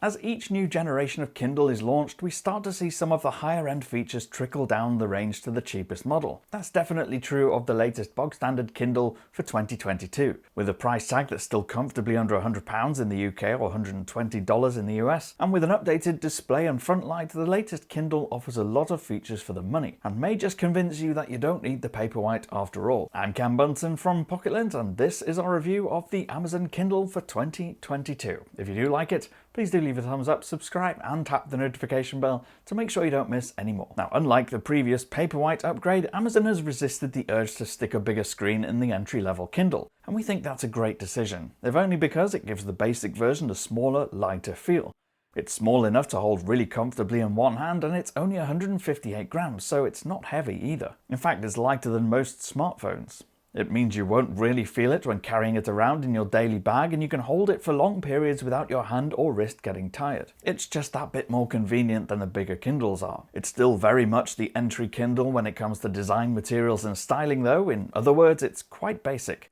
As each new generation of Kindle is launched, we start to see some of the higher end features trickle down the range to the cheapest model. That's definitely true of the latest bog-standard Kindle for 2022, with a price tag that's still comfortably under £100 in the UK or $120 in the US, and with an updated display and front light, the latest Kindle offers a lot of features for the money, and may just convince you that you don't need the Paperwhite after all. I'm Cam Bunton from Pocket-lint, and this is our review of the Amazon Kindle for 2022. If you do like it, please do leave a thumbs up, subscribe, and tap the notification bell to make sure you don't miss any more. Now, unlike the previous Paperwhite upgrade, Amazon has resisted the urge to stick a bigger screen in the entry-level Kindle, and we think that's a great decision, if only because it gives the basic version a smaller, lighter feel. It's small enough to hold really comfortably in one hand, and it's only 158 grams, so it's not heavy either. In fact, it's lighter than most smartphones. It means you won't really feel it when carrying it around in your daily bag, and you can hold it for long periods without your hand or wrist getting tired. It's just that bit more convenient than the bigger Kindles are. It's still very much the entry Kindle when it comes to design, materials and styling though. In other words, it's quite basic.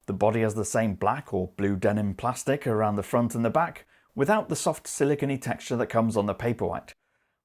The body has the same black or blue denim plastic around the front and the back, without the soft silicone-y texture that comes on the Paperwhite.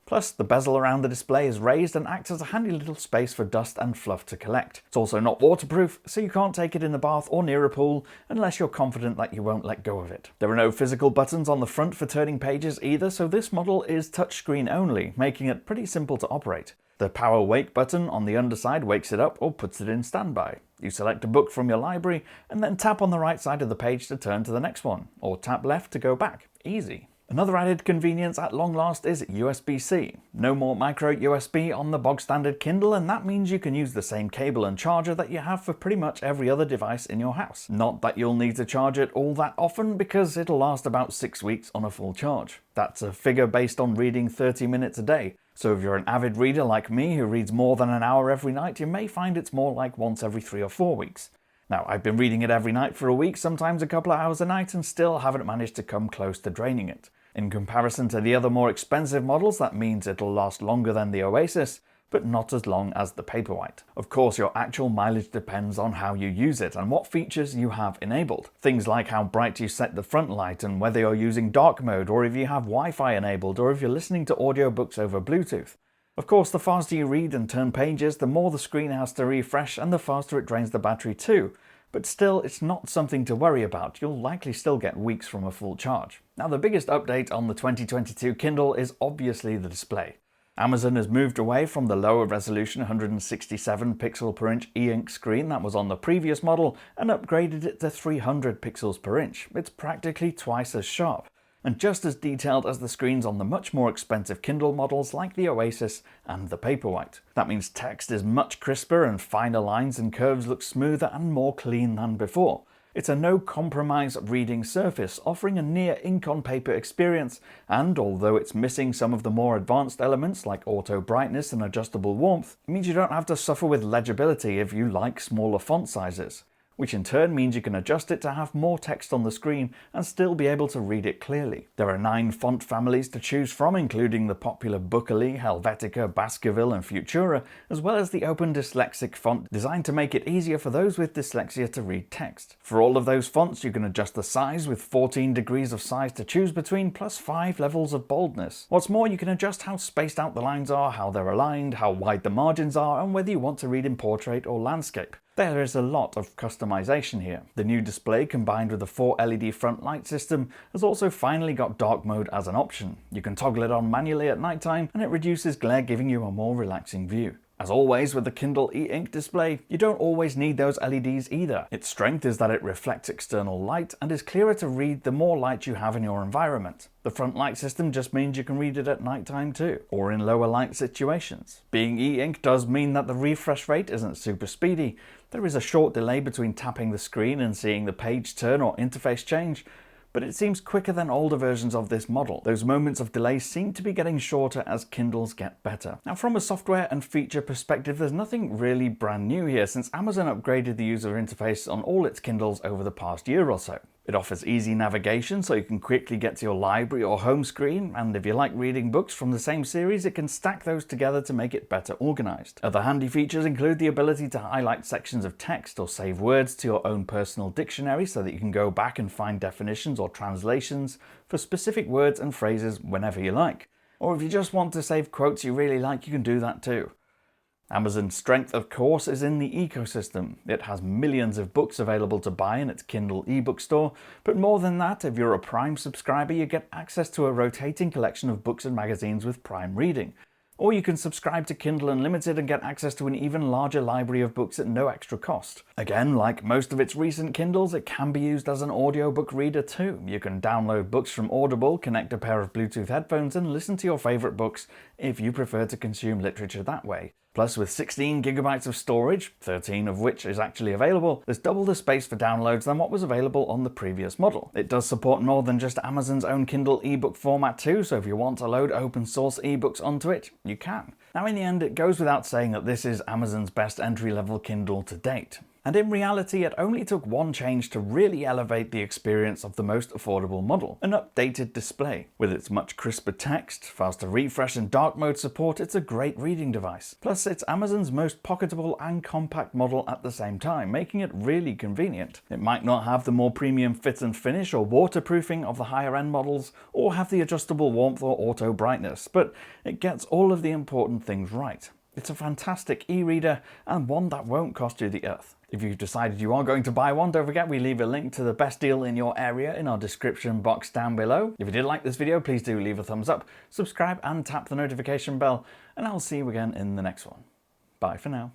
Plus, the bezel around the display is raised and acts as a handy little space for dust and fluff to collect. It's also not waterproof, so you can't take it in the bath or near a pool unless you're confident that you won't let go of it. There are no physical buttons on the front for turning pages either, so this model is touchscreen only, making it pretty simple to operate. The power wake button on the underside wakes it up or puts it in standby. You select a book from your library and then tap on the right side of the page to turn to the next one, or tap left to go back. Easy. Another added convenience at long last is USB-C. No more micro USB on the bog-standard Kindle, and that means you can use the same cable and charger that you have for pretty much every other device in your house. Not that you'll need to charge it all that often, because it'll last about 6 weeks on a full charge. That's a figure based on reading 30 minutes a day. So if you're an avid reader like me who reads more than an hour every night, you may find it's more like once every 3 or 4 weeks. Now, I've been reading it every night for a week, sometimes a couple of hours a night, and still haven't managed to come close to draining it. In comparison to the other more expensive models, that means it'll last longer than the Oasis, but not as long as the Paperwhite. Of course, your actual mileage depends on how you use it and what features you have enabled. Things like how bright you set the front light and whether you're using dark mode, or if you have Wi-Fi enabled, or if you're listening to audiobooks over Bluetooth. Of course, the faster you read and turn pages, the more the screen has to refresh and the faster it drains the battery too. But still, it's not something to worry about. You'll likely still get weeks from a full charge. Now, the biggest update on the 2022 Kindle is obviously the display. Amazon has moved away from the lower resolution 167 pixel per inch e-ink screen that was on the previous model and upgraded it to 300 pixels per inch. It's practically twice as sharp, and just as detailed as the screens on the much more expensive Kindle models like the Oasis and the Paperwhite. That means text is much crisper and finer lines and curves look smoother and more clean than before. It's a no-compromise reading surface, offering a near ink-on-paper experience, and although it's missing some of the more advanced elements like auto brightness and adjustable warmth, it means you don't have to suffer with legibility if you like smaller font sizes, which in turn means you can adjust it to have more text on the screen and still be able to read it clearly. There are 9 font families to choose from, including the popular Bookily, Helvetica, Baskerville and Futura, as well as the open dyslexic font designed to make it easier for those with dyslexia to read text. For all of those fonts, you can adjust the size with 14 degrees of size to choose between, plus 5 levels of boldness. What's more, you can adjust how spaced out the lines are, how they're aligned, how wide the margins are, and whether you want to read in portrait or landscape. There is a lot of customization here. The new display, combined with the 4 LED front light system, has also finally got dark mode as an option. You can toggle it on manually at night time, and it reduces glare, giving you a more relaxing view. As always with the Kindle e-ink display, you don't always need those LEDs either. Its strength is that it reflects external light and is clearer to read the more light you have in your environment. The front light system just means you can read it at night time too, or in lower light situations. Being e-ink does mean that the refresh rate isn't super speedy. There is a short delay between tapping the screen and seeing the page turn or interface change, but it seems quicker than older versions of this model. Those moments of delay seem to be getting shorter as Kindles get better. Now, from a software and feature perspective, there's nothing really brand new here, since Amazon upgraded the user interface on all its Kindles over the past year or so. It offers easy navigation so you can quickly get to your library or home screen, and if you like reading books from the same series, it can stack those together to make it better organized. Other handy features include the ability to highlight sections of text or save words to your own personal dictionary so that you can go back and find definitions or translations for specific words and phrases whenever you like. Or if you just want to save quotes you really like, you can do that too. Amazon's strength, of course, is in the ecosystem. It has millions of books available to buy in its Kindle ebook store, but more than that, if you're a Prime subscriber, you get access to a rotating collection of books and magazines with Prime Reading. Or you can subscribe to Kindle Unlimited and get access to an even larger library of books at no extra cost. Again, like most of its recent Kindles, it can be used as an audiobook reader too. You can download books from Audible, connect a pair of Bluetooth headphones, and listen to your favourite books if you prefer to consume literature that way. Plus, with 16 gigabytes of storage, 13 of which is actually available, there's double the space for downloads than what was available on the previous model. It does support more than just Amazon's own Kindle ebook format too, so if you want to load open source ebooks onto it, you can. Now in the end, it goes without saying that this is Amazon's best entry-level Kindle to date. And in reality, it only took one change to really elevate the experience of the most affordable model: an updated display. With its much crisper text, faster refresh and dark mode support, it's a great reading device. Plus, it's Amazon's most pocketable and compact model at the same time, making it really convenient. It might not have the more premium fit and finish or waterproofing of the higher end models, or have the adjustable warmth or auto brightness, but it gets all of the important things right. It's a fantastic e-reader and one that won't cost you the earth. If you've decided you are going to buy one, don't forget we leave a link to the best deal in your area in our description box down below. If you did like this video, please do leave a thumbs up, subscribe and tap the notification bell, and I'll see you again in the next one. Bye for now.